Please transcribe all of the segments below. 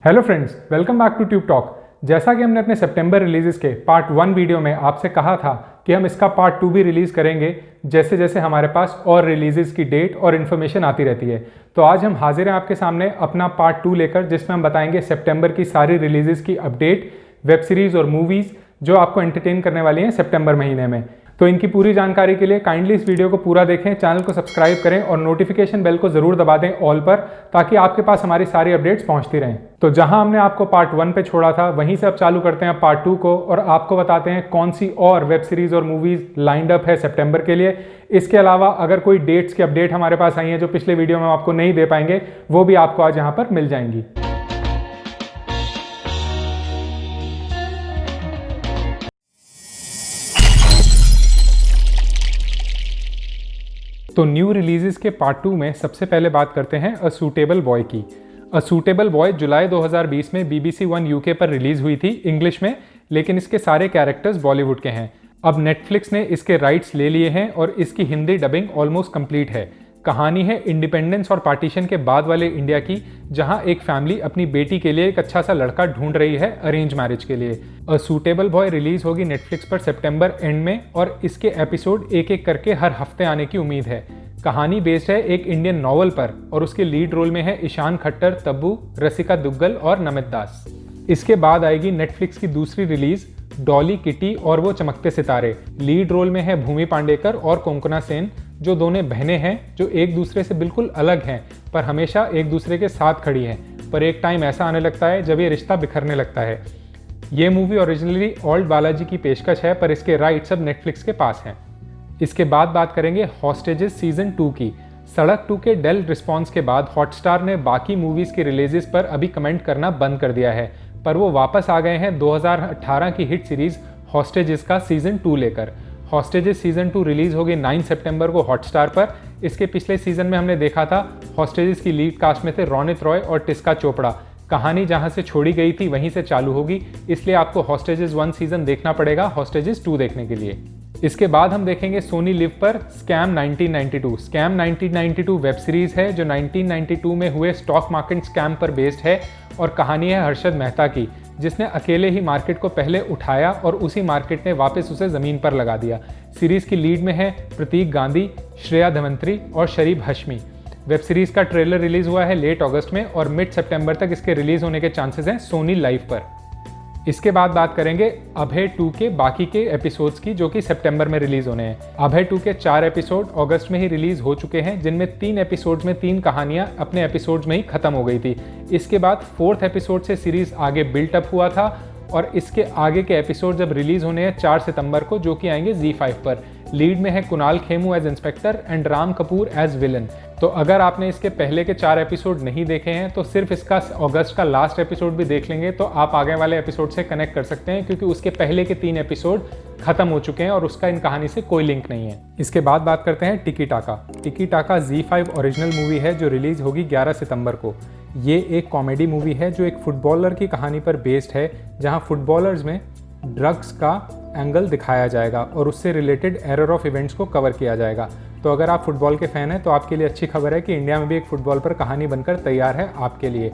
Hello friends, welcome back to Tube Talk. जैसा कि हमने अपने सितंबर रिलीजेस के पार्ट 1 वीडियो में आपसे कहा था कि हम इसका पार्ट 2 भी रिलीज़ करेंगे जैसे जैसे हमारे पास और रिलीजेस की डेट और इन्फॉर्मेशन आती रहती है। तो आज हम हाजिर हैं आपके सामने अपना पार्ट 2 लेकर, जिसमें हम बताएंगे सितंबर की सारी रिलीजेस की अपडेट, वेब सीरीज़ और मूवीज़ जो आपको एंटरटेन करने वाली हैं सितंबर महीने में। तो इनकी पूरी जानकारी के लिए काइंडली इस वीडियो को पूरा देखें, चैनल को सब्सक्राइब करें और नोटिफिकेशन बेल को जरूर दबा दें ऑल पर, ताकि आपके पास हमारी सारी अपडेट्स पहुंचती रहें। तो जहां हमने आपको पार्ट 1 पे छोड़ा था, वहीं से अब चालू करते हैं पार्ट 2 को और आपको बताते हैं कौन सी और वेब सीरीज और मूवीज लाइंड अप है सितंबर के लिए। इसके अलावा अगर कोई डेट्स की अपडेट हमारे पास आई है जो पिछले वीडियो में आपको नहीं दे पाएंगे, वो भी आपको आज यहाँ पर मिल जाएंगी। तो न्यू रिलीजेस के पार्ट 2 में सबसे पहले बात करते हैं अ सूटेबल बॉय की। अ सूटेबल बॉय जुलाई 2020 में BBC 1 UK पर रिलीज हुई थी इंग्लिश में, लेकिन इसके सारे कैरेक्टर्स बॉलीवुड के हैं। अब नेटफ्लिक्स ने इसके राइट्स ले लिए हैं और इसकी हिंदी डबिंग ऑलमोस्ट कंप्लीट है। कहानी है इंडिपेंडेंस और पार्टीशन के बाद वाले इंडिया की, जहां एक फैमिली अपनी बेटी के लिए एक अच्छा सा लड़का ढूंढ रही है अरेंज मैरिज के लिए। अ सूटेबल बॉय रिलीज होगी नेटफ्लिक्स पर सितंबर एंड में और इसके एपिसोड एक एक करके हर हफ्ते आने की उम्मीद है। कहानी बेस्ड है एक इंडियन नॉवल पर और उसके लीड रोल में है ईशान खट्टर, तब्बू, रसिका दुग्गल और नमित दास। इसके बाद आएगी नेटफ्लिक्स की दूसरी रिलीज डॉली, किटी और वो चमकते सितारे। लीड रोल में है भूमि पांडेकर और कोंकणा सेन, जो दोनों बहनें हैं जो एक दूसरे से बिल्कुल अलग हैं पर हमेशा एक दूसरे के साथ खड़ी हैं। पर एक टाइम ऐसा आने लगता है जब ये रिश्ता बिखरने लगता है। ये मूवी ओरिजिनली ओल्ड बालाजी की पेशकश है, पर इसके राइट्स अब नेटफ्लिक्स के पास हैं। इसके बाद बात करेंगे हॉस्टेजेस सीजन 2 की। सड़क 2 के डेल रिस्पॉन्स के बाद हॉटस्टार ने बाकी मूवीज के रिलीजेस पर अभी कमेंट करना बंद कर दिया है, पर वो वापस आ गए हैं 2018 की हिट सीरीज हॉस्टेजेस का सीजन 2 लेकर। हॉस्टेजेस सीजन 2 रिलीज होगी 9 सितंबर को हॉटस्टार पर। इसके पिछले सीजन में हमने देखा था हॉस्टेजेस की लीड कास्ट में थे रोनित रॉय और टिस्का चोपड़ा। कहानी जहां से छोड़ी गई थी वहीं से चालू होगी, इसलिए आपको हॉस्टेजेस 1 सीजन देखना पड़ेगा हॉस्टेजेस 2 देखने के लिए। इसके बाद हम देखेंगे सोनी लिव पर स्कैम 1992। स्कैम 1992 वेब सीरीज है जो 1992 में हुए स्टॉक मार्केट स्कैम पर बेस्ड है और कहानी है हर्षद मेहता की, जिसने अकेले ही मार्केट को पहले उठाया और उसी मार्केट ने वापस उसे जमीन पर लगा दिया। सीरीज की लीड में है प्रतीक गांधी, श्रेया धवंतरी और शरीफ हशमी। वेब सीरीज का ट्रेलर रिलीज हुआ है लेट अगस्त में और मिड सितंबर तक इसके रिलीज होने के चांसेस हैं सोनी लाइव पर। इसके बाद बात करेंगे अभय 2 के बाकी के एपिसोड्स की, जो कि सितंबर में रिलीज होने हैं। अभय 2 के 4 एपिसोड अगस्त में ही रिलीज हो चुके हैं, जिनमें 3 एपिसोड्स में 3 कहानियां अपने एपिसोड्स में ही खत्म हो गई थी। इसके बाद 4th एपिसोड से सीरीज आगे बिल्ट अप हुआ था और इसके आगे के एपिसोड जब रिलीज होने हैं 4 सितंबर को, जो कि आएंगे ZEE5 पर। लीड में है Kunal Khemu as inspector and Ram Kapoor as villain. तो अगर आपने इसके पहले के 4 एपिसोड नहीं देखे हैं तो सिर्फ इसका अगस्त का लास्ट एपिसोड भी देख लेंगे तो आप आगे वाले एपिसोड से कनेक्ट कर सकते हैं, क्योंकि उसके पहले के 3 एपिसोड खत्म हो चुके हैं और उसका इन कहानी से कोई लिंक नहीं है। इसके बाद बात करते हैं टिकी टाका। टिकी टाका ZEE5 ओरिजिनल मूवी है जो रिलीज होगी 11 सितंबर को। ये एक कॉमेडी मूवी है जो एक फुटबॉलर की कहानी पर बेस्ड है, जहां फुटबॉलर्स में ड्रग्स का एंगल दिखाया जाएगा और उससे रिलेटेड एरर ऑफ इवेंट्स को कवर किया जाएगा। तो अगर आप फुटबॉल के फैन हैं तो आपके लिए अच्छी खबर है कि इंडिया में भी एक फुटबॉल पर कहानी बनकर तैयार है आपके लिए।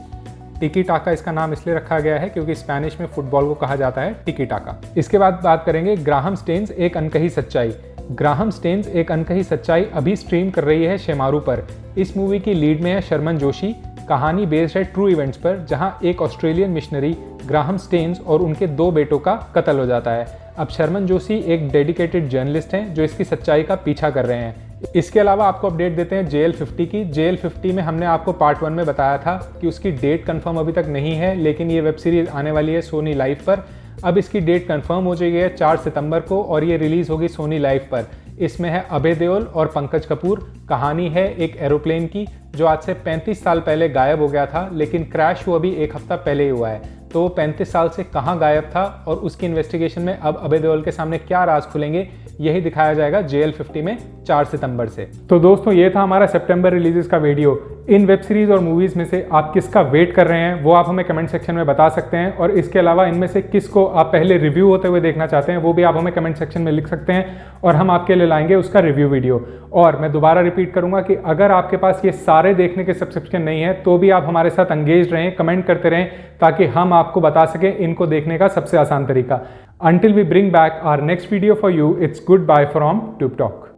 टिकी टाका इसका नाम इसलिए रखा गया है क्योंकि स्पेनिश में फुटबॉल को कहा जाता है टिकी टाका। इसके बाद बात करेंगे ग्राहम स्टेन्स एक अनकही सच्चाई। ग्राहम स्टेन्स एक अनकही सच्चाई अभी स्ट्रीम कर रही है शेमारू पर। इस मूवी की लीड में है शर्मन जोशी। कहानी बेस्ड है ट्रू इवेंट्स पर, जहां एक ऑस्ट्रेलियन मिशनरी ग्राहम स्टेन्स और उनके 2 बेटों का कत्ल हो जाता है। अब शर्मन जोशी एक डेडिकेटेड जर्नलिस्ट हैं जो इसकी सच्चाई का पीछा कर रहे हैं। इसके अलावा आपको अपडेट देते हैं JL50 की। JL50 में हमने आपको पार्ट 1 में बताया था कि उसकी डेट कंफर्म अभी तक नहीं है, लेकिन ये वेब सीरीज आने वाली है सोनी लाइव पर। अब इसकी डेट कंफर्म हो चुकी है 4 सितंबर को और ये रिलीज होगी सोनी लाइव पर। इसमें है अभय देओल और पंकज कपूर। कहानी है एक एरोप्लेन की जो आज से 35 साल पहले गायब हो गया था, लेकिन क्रैश वो अभी 1 हफ्ता पहले ही हुआ है। तो वो 35 साल से कहाँ गायब था और उसकी इन्वेस्टिगेशन में अब अभय देओल के सामने क्या राज खुलेंगे, यही दिखाया जाएगा JL50 में 4 सितंबर से। तो दोस्तों ये था हमारा सितंबर रिलीजेस का वीडियो। इन वेब सीरीज और मूवीज में से आप किसका वेट कर रहे हैं वो आप हमें कमेंट सेक्शन में बता सकते हैं, और इसके अलावा इनमें से किसको आप पहले रिव्यू होते हुए देखना चाहते हैं वो भी आप हमें कमेंट सेक्शन में लिख सकते हैं, और हम आपके लिए लाएंगे उसका रिव्यू वीडियो। और मैं दोबारा रिपीट करूंगा कि अगर आपके पास ये सारे देखने के सब्सक्रिप्शन नहीं है तो भी आप हमारे साथ एंगेज रहें, कमेंट करते रहें, ताकि हम आपको बता सकें इनको देखने का सबसे आसान तरीका। Until we bring back our next video for you, it's goodbye from TubeTalk.